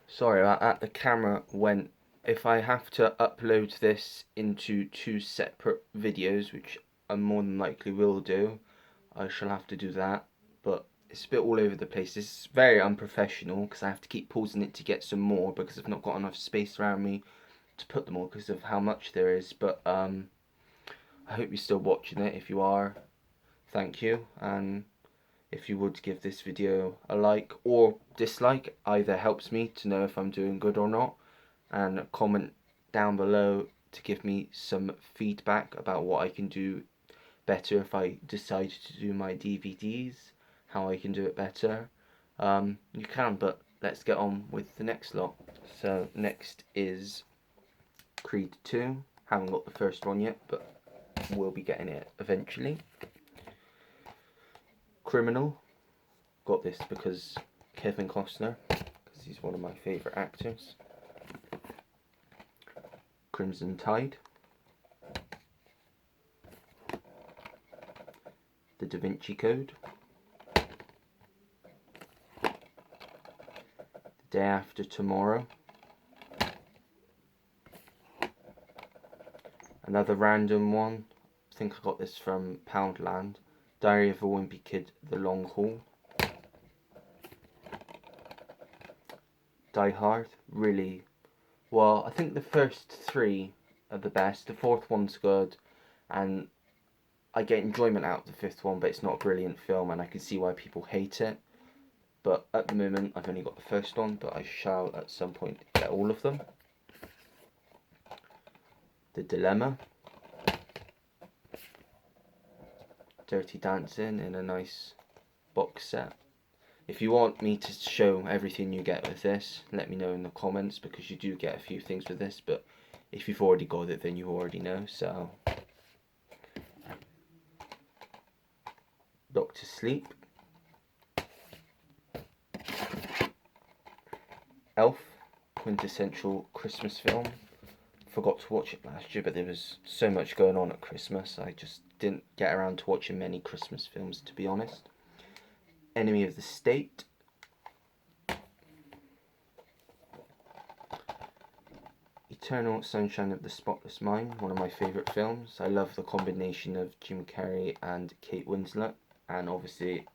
Sorry about that, the camera went. If I have to upload this into two separate videos, which I more than likely will do, I shall have to do that. But it's a bit all over the place. This is very unprofessional because I have to keep pausing it to get some more because I've not got enough space around me to put them all because of how much there is. But I hope you're still watching it. If you are, thank you. And if you would give this video a like or dislike, either helps me to know if I'm doing good or not, and comment down below to give me some feedback about what I can do better if I decide to do my DVDs, how I can do it better. You can, but let's get on with the next lot. So next is Creed 2. Haven't got the first one yet, but we'll be getting it eventually. Criminal. Got this because Kevin Costner, because he's one of my favourite actors. Crimson Tide. The Da Vinci Code. The Day After Tomorrow. Another random one. I think I got this from Poundland. Diary of a Wimpy Kid, The Long Haul. Die Hard, really, well, I think the first three are the best. The fourth one's good, and I get enjoyment out of the fifth one, but it's not a brilliant film, and I can see why people hate it. But at the moment, I've only got the first one, but I shall at some point get all of them. The Dilemma. Dirty Dancing in a nice box set. If you want me to show everything you get with this, let me know in the comments, because you do get a few things with this, but if you've already got it, then you already know. So, Doctor Sleep. Elf, quintessential Christmas film. Forgot to watch it last year, but there was so much going on at Christmas, I just didn't get around to watching many Christmas films, to be honest. Enemy of the State. Eternal Sunshine of the Spotless Mind, one of my favourite films. I love the combination of Jim Carrey and Kate Winslet, and obviously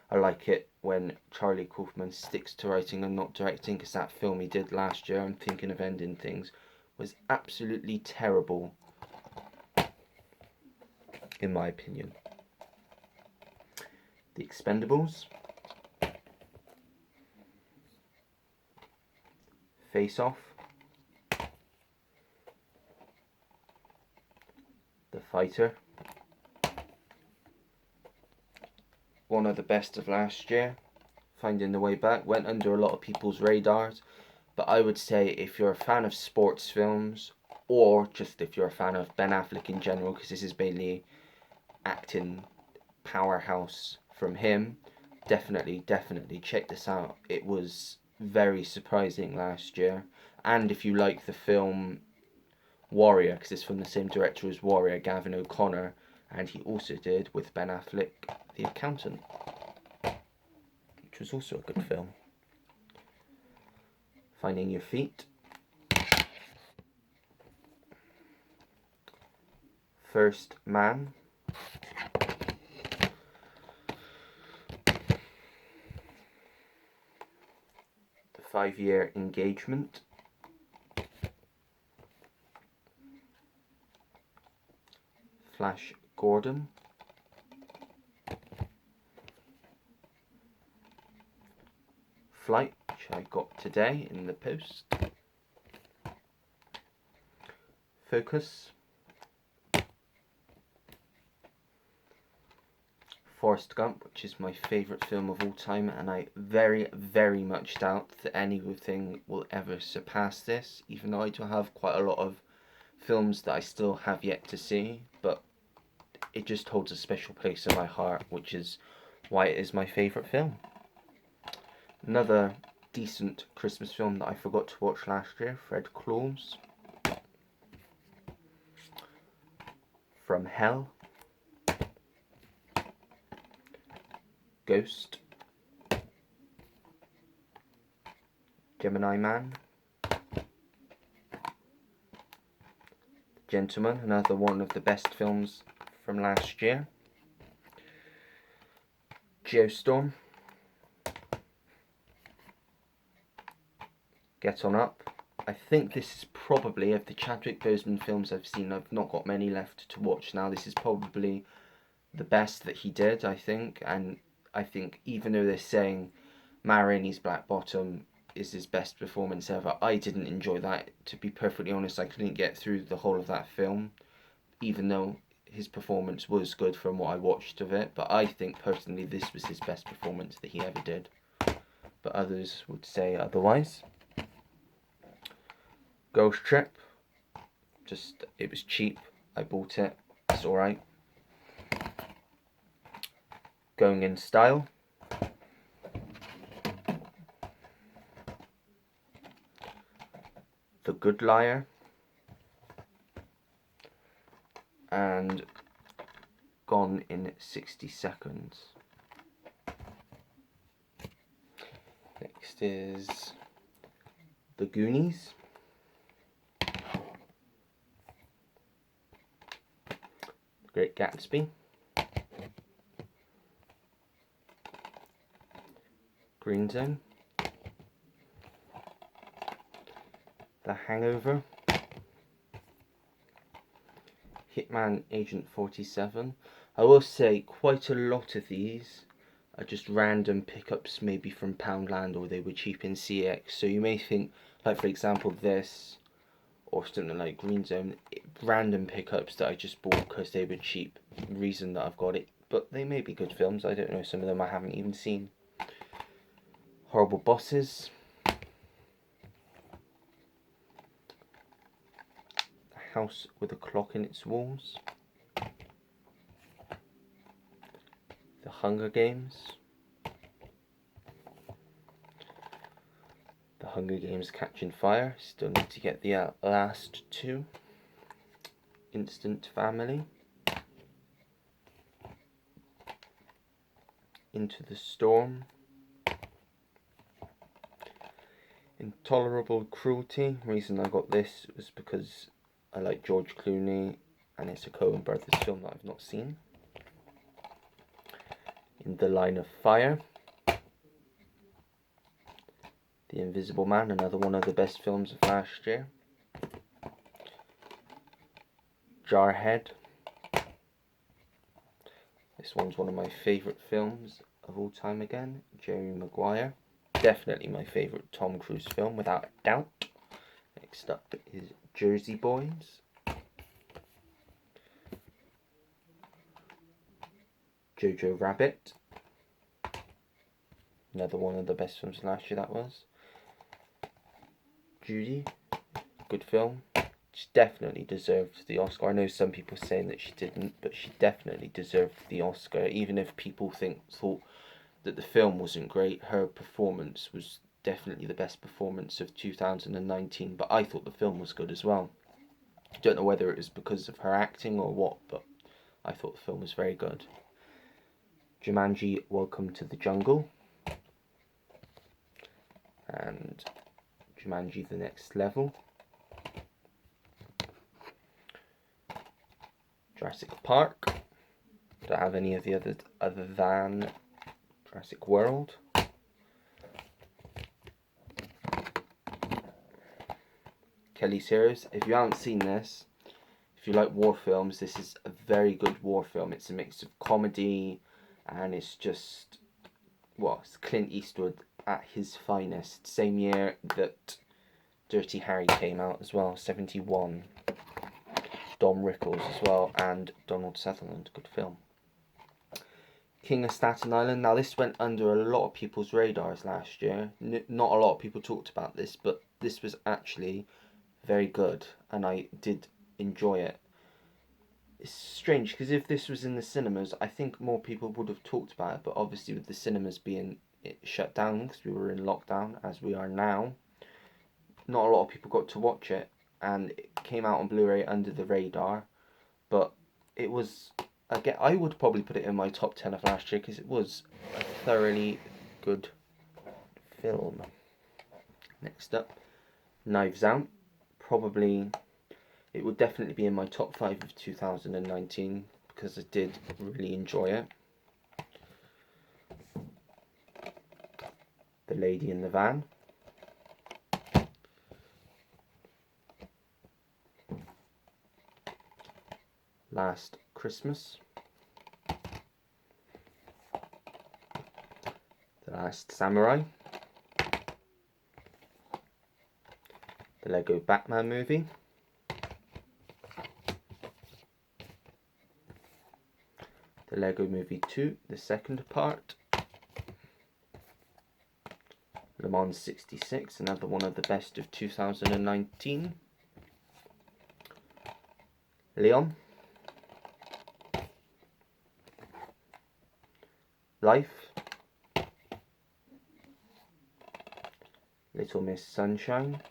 I like it when Charlie Kaufman sticks to writing and not directing, because that film he did last year, I'm Thinking of Ending Things, was absolutely terrible, in my opinion. The Expendables. Face Off. The Fighter. One of the best of last year. Finding the Way Back. Went under a lot of people's radars, but I would say if you're a fan of sports films, or just if you're a fan of Ben Affleck in general, because this is mainly acting powerhouse from him, definitely check this out. It was very surprising last year. And if you like the film Warrior, because it's from the same director as Warrior, Gavin O'Connor, and he also did with Ben Affleck The Accountant, which was also a good film. Finding Your Feet. First Man. The 5-Year Engagement. Flash Gordon. Flight, which I got today in the post. Focus. Forrest Gump, which is my favourite film of all time, and I very much doubt that anything will ever surpass this, even though I do have quite a lot of films that I still have yet to see, but it just holds a special place in my heart, which is why it is my favourite film. Another decent Christmas film that I forgot to watch last year, Fred Claus. From Hell. Ghost. Gemini Man, Gentleman, another one of the best films from last year. Geostorm, Get On Up. I think this is probably, of the Chadwick Boseman films I've seen, I've not got many left to watch now, this is probably the best that he did, I think. And I think even though they're saying Ma Rainey's Black Bottom is his best performance ever, I didn't enjoy that. To be perfectly honest, I couldn't get through the whole of that film, even though his performance was good from what I watched of it. But I think personally this was his best performance that he ever did. But others would say otherwise. Ghost Trip. Just, it was cheap. I bought it. It's alright. Going in Style. The Good Liar. And Gone in 60 Seconds. Next is The Goonies. The Great Gatsby. Green Zone. The Hangover. Hitman Agent 47. I will say quite a lot of these are just random pickups, maybe from Poundland, or they were cheap in CX. So you may think, like for example this, or something like Green Zone, random pickups that I just bought because they were cheap, reason that I've got it. But they may be good films, I don't know, some of them I haven't even seen. Horrible Bosses. House with a Clock in Its Walls. The Hunger Games. The Hunger Games Catching Fire. Still need to get the last two. Instant Family. Into the Storm. Intolerable Cruelty. The reason I got this was because I like George Clooney and it's a Coen Brothers film that I've not seen. In the Line of Fire. The Invisible Man, another one of the best films of last year. Jarhead. This one's one of my favourite films of all time again. Jerry Maguire. Definitely my favourite Tom Cruise film, without a doubt. Next up is Jersey Boys. Jojo Rabbit. Another one of the best films last year, that was. Judy. Good film. She definitely deserved the Oscar. I know some people saying that she didn't, but she definitely deserved the Oscar. Even if people thought that the film wasn't great, her performance was definitely the best performance of 2019. But I thought the film was good as well. I don't know whether it was because of her acting or what, but I thought the film was very good. Jumanji: Welcome to the Jungle. And Jumanji: The Next Level. Jurassic Park. Don't have any of the others other than Jurassic World. Kelly's Heroes. If you haven't seen this, if you like war films, this is a very good war film. It's a mix of comedy and it's just, well, it's Clint Eastwood at his finest. Same year that Dirty Harry came out as well, 71. Dom Rickles as well, and Donald Sutherland. Good film. King of Staten Island. Now this went under a lot of people's radars last year. Not a lot of people talked about this, but this was actually very good and I did enjoy it. It's strange because if this was in the cinemas, I think more people would have talked about it, but obviously with the cinemas being shut down because we were in lockdown as we are now, not a lot of people got to watch it, and it came out on Blu-ray under the radar. But it was, again, I would probably put it in my top 10 of last year because it was a thoroughly good film. Next up, Knives Out. Probably, it would definitely be in my top 5 of 2019 because I did really enjoy it. The Lady in the Van. Last Christmas. The Last Samurai. The Lego Batman movie. The Lego Movie 2, the second part. Le Mans 66, another one of the best of 2019. Leon. Life. Little Miss Sunshine.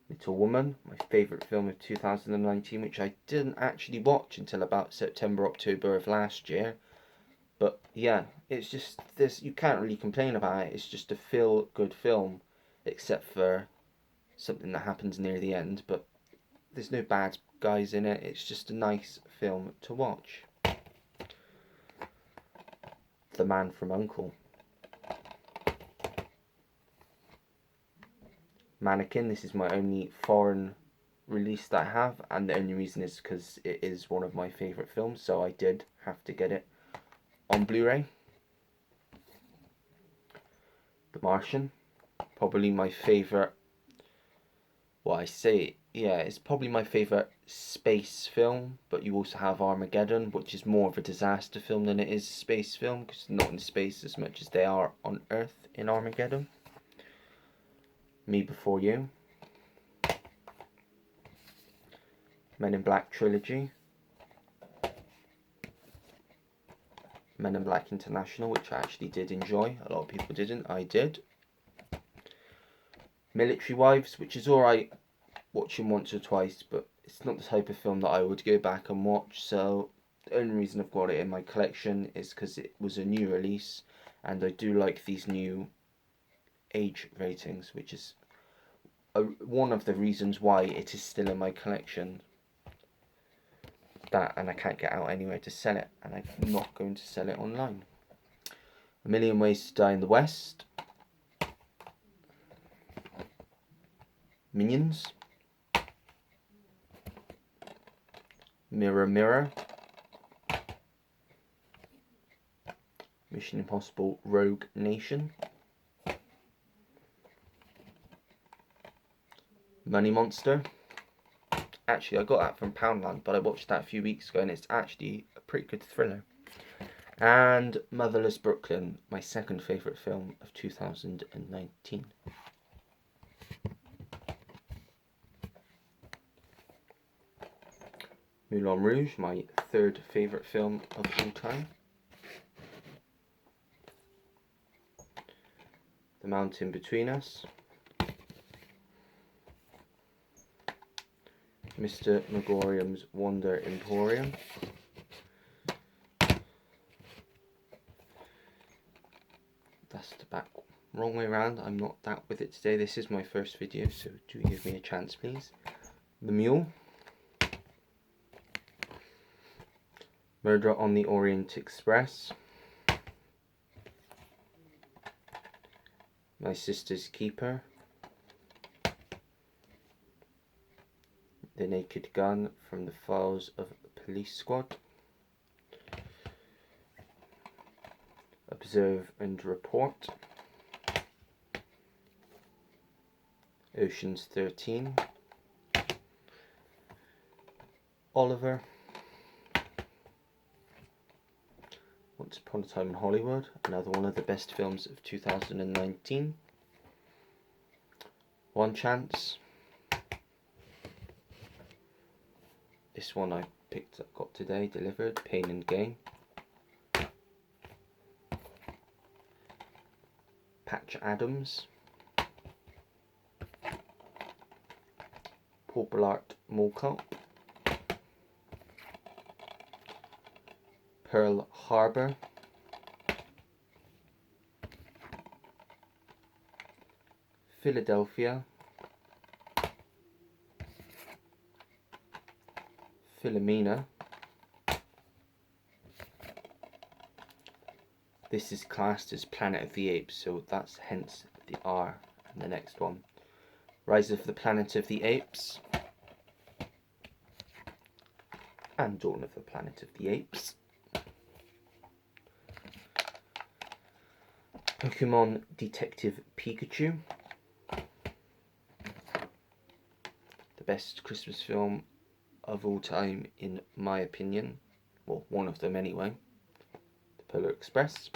Little Woman, my favourite film of 2019, which I didn't actually watch until about September, October of last year. But yeah, it's just this, you can't really complain about it. It's just a feel-good film, except for something that happens near the end. But there's no bad guys in it. It's just a nice film to watch. The Man from U.N.C.L.E. Mannequin, this is my only foreign release that I have, and the only reason is because it is one of my favourite films, so I did have to get it on Blu-ray. The Martian, probably my favourite, it's probably my favourite space film, but you also have Armageddon, which is more of a disaster film than it is a space film, because it's not in space as much as they are on Earth in Armageddon. Me Before You. Men in Black trilogy. Men in Black International, which I actually did enjoy. A lot of people didn't. I did. Military Wives, which is alright watching once or twice, but it's not the type of film that I would go back and watch. So the only reason I've got it in my collection is because it was a new release, and I do like these new age ratings, which is one of the reasons why it is still in my collection. That, and I can't get out anywhere to sell it, and I'm not going to sell it online. A Million Ways to Die in the West. Minions. Mirror Mirror. Mission Impossible Rogue Nation. Money Monster. Actually, I got that from Poundland, but I watched that a few weeks ago, and it's actually a pretty good thriller. And Motherless Brooklyn, my second favourite film of 2019. Moulin Rouge, my third favourite film of all time. The Mountain Between Us. Mr. Megorium's Wonder Emporium. That's the back. Wrong way around, I'm not that with it today. This is my first video, so do give me a chance, please. The Mule. Murder on the Orient Express. My Sister's Keeper. The Naked Gun from the Files of Police Squad. Observe and Report. Ocean's 13. Oliver. Once Upon a Time in Hollywood, another one of the best films of 2019. One Chance. This one I picked up, got today, delivered. Pain and Gain. Patch Adams. Paul Blart Mall Cop. Pearl Harbor. Philadelphia, Philomena. This is classed as Planet of the Apes, so that's hence the R in the next one. Rise of the Planet of the Apes and Dawn of the Planet of the Apes. Pokemon Detective Pikachu. The best Christmas film of all time in my opinion. Well, one of them anyway. The Polar Express.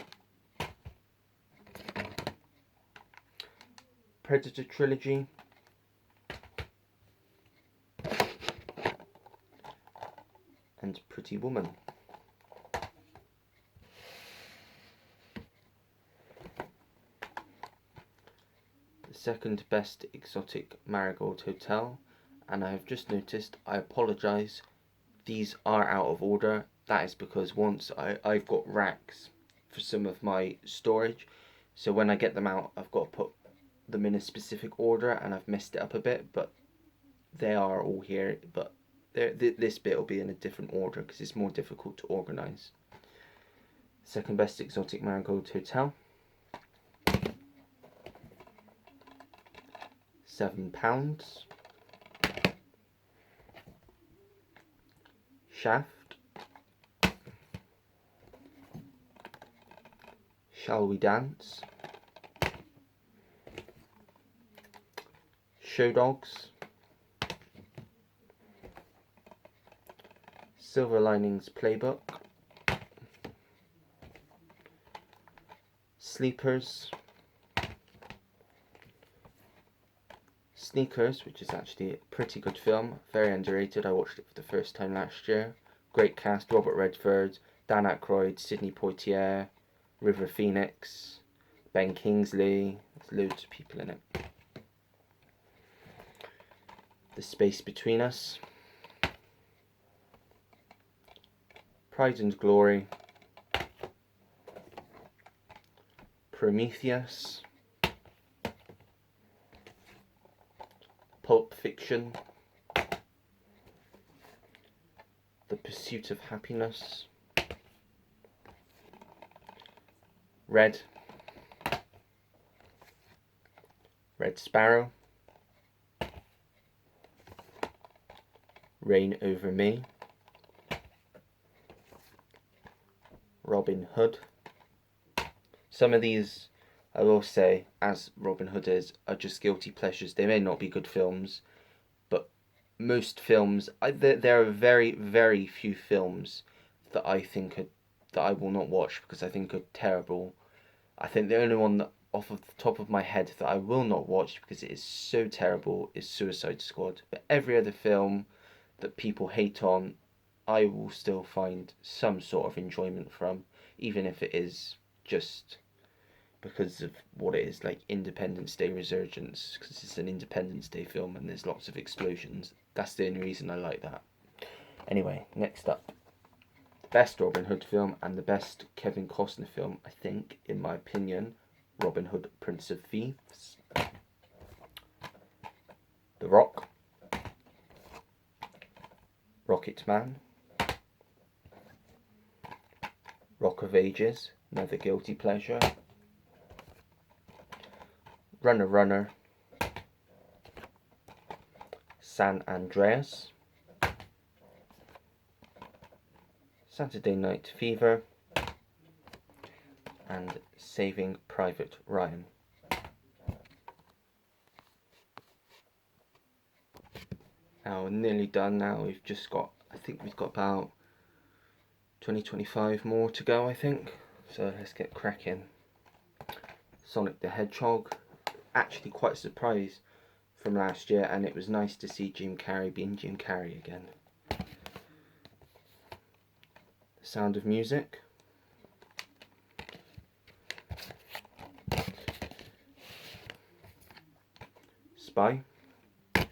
Predator Trilogy. And Pretty Woman. The second best exotic Marigold Hotel, and I have just noticed, I apologise, these are out of order. That is because once I've got racks for some of my storage, so when I get them out I've got to put them in a specific order, and I've messed it up a bit, but they are all here, but this bit will be in a different order because it's more difficult to organise. Second best exotic Marigold Hotel, £7. Shaft, Shall We Dance, Show Dogs, Silver Linings Playbook, Sleepers, Sneakers, which is actually a pretty good film, very underrated. I watched it for the first time last year. Great cast: Robert Redford, Dan Aykroyd, Sidney Poitier, River Phoenix, Ben Kingsley. There's loads of people in it. The Space Between Us, Pride and Glory, Prometheus, Pulp Fiction, The Pursuit of Happiness, Red Sparrow, Reign Over Me, Robin Hood. Some of these, I will say, as Robin Hood is, are just guilty pleasures. They may not be good films, but most films, there are very, very few films that I think that I will not watch because I think are terrible. I think the only one that, off of the top of my head, that I will not watch because it is so terrible is Suicide Squad. But every other film that people hate on, I will still find some sort of enjoyment from, even if it is just because of what it is, like Independence Day Resurgence, because it's an Independence Day film and there's lots of explosions. That's the only reason I like that. Anyway, next up, the best Robin Hood film and the best Kevin Costner film, I think, in my opinion, Robin Hood, Prince of Thieves, The Rock, Rocket Man, Rock of Ages, another guilty pleasure, Runner, San Andreas, Saturday Night Fever, and Saving Private Ryan. Now we're nearly done now. We've just got, I think we've got about 25 more to go, I think. So let's get cracking. Sonic the Hedgehog, actually quite a surprise from last year, and it was nice to see Jim Carrey being Jim Carrey again. The Sound of Music, Spy, The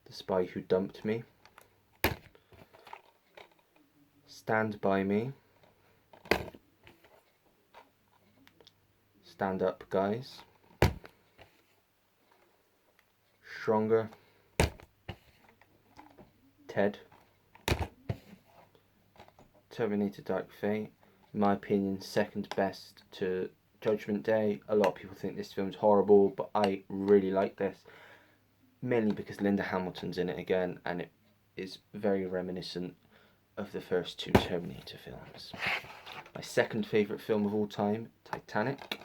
Spy Who Dumped Me, Stand By Me, Stand Up Guys, stronger. Ted. Terminator Dark Fate. In my opinion, second best to Judgment Day. A lot of people think this film's horrible, but I really like this. Mainly because Linda Hamilton's in it again, and it is very reminiscent of the first two Terminator films. My second favourite film of all time, Titanic.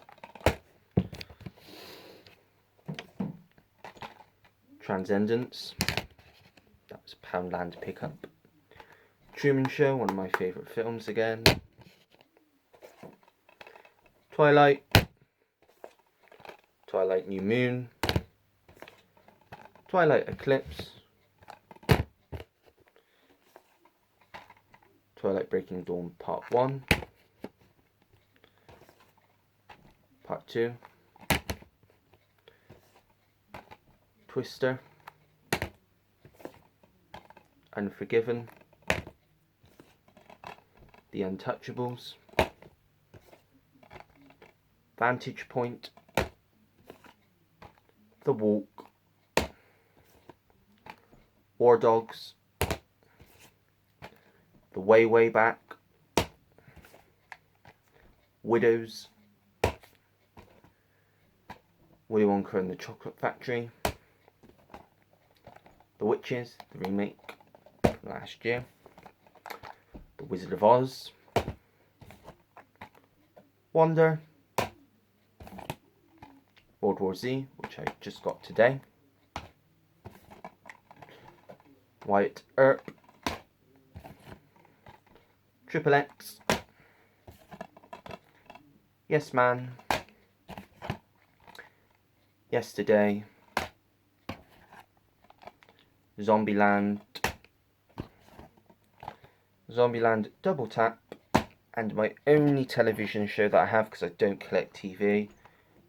Transcendence. That was Poundland Pickup. Truman Show, one of my favourite films again. Twilight. Twilight New Moon. Twilight Eclipse. Twilight Breaking Dawn Part 1. Part 2. Twister. Unforgiven. The Untouchables. Vantage Point. The Walk. War Dogs. The Way Way Back. Widows. Willy Wonka and the Chocolate Factory. The Witches, the remake from last year. The Wizard of Oz. Wonder. World War Z, which I just got today. Wyatt Earp. Triple X. Yes Man. Yesterday. Zombieland. Zombieland Double Tap. And my only television show that I have, because I don't collect TV,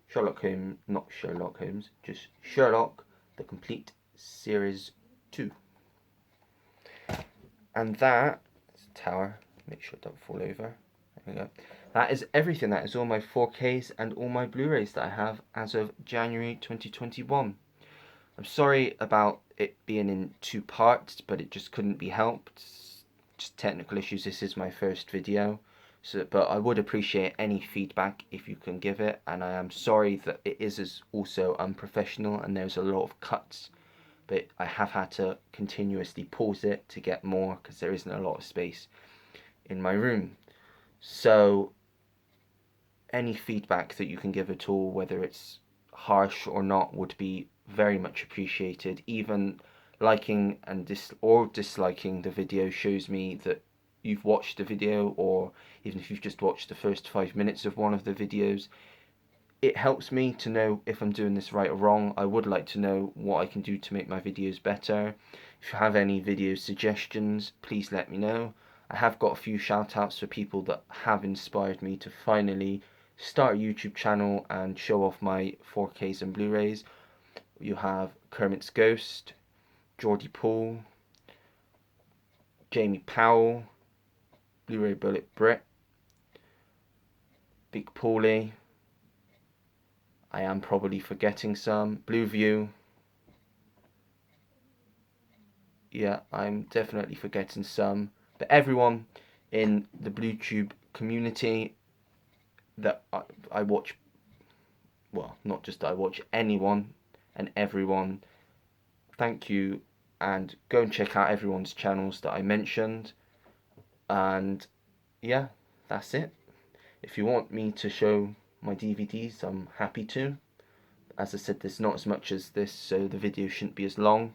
Sherlock Holmes, not Sherlock Holmes, just Sherlock, the complete series 2. And that, it's a tower, make sure it don't fall over, there we go. That is everything. That is all my 4Ks and all my Blu-rays that I have as of January 2021. I'm sorry about it being in 2 parts, but it just couldn't be helped. Just technical issues. This is my first video, but I would appreciate any feedback if you can give it. And I am sorry that it is also unprofessional and there's a lot of cuts, but I have had to continuously pause it to get more because there isn't a lot of space in my room. So any feedback that you can give at all, whether it's harsh or not, would be very much appreciated. Even liking and disliking the video shows me that you've watched the video, or even if you've just watched the first 5 minutes of one of the videos, it helps me to know if I'm doing this right or wrong. I would like to know what I can do to make my videos better. If you have any video suggestions, please let me know. I have got a few shout outs for people that have inspired me to finally start a YouTube channel and show off my 4Ks and Blu-rays. You have Kermit's Ghost, Geordie Poole, Jamie Powell, Blu-ray Bullet Brit, Big Paulie. I am probably forgetting some. Blue View. Yeah, I'm definitely forgetting some. But everyone in the BlueTube community that I watch, well, not just I watch, anyone and everyone, thank you, and go and check out everyone's channels that I mentioned. And yeah, that's it. If you want me to show my DVDs, I'm happy to. As I said, there's not as much as this, so the video shouldn't be as long.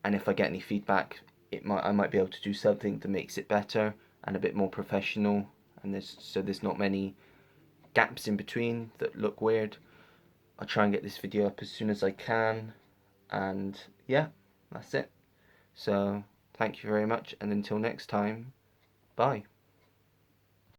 And if I get any feedback, I might be able to do something that makes it better and a bit more professional. And there's not many gaps in between that look weird. I'll try and get this video up as soon as I can. And yeah, that's it. So thank you very much, and until next time, bye.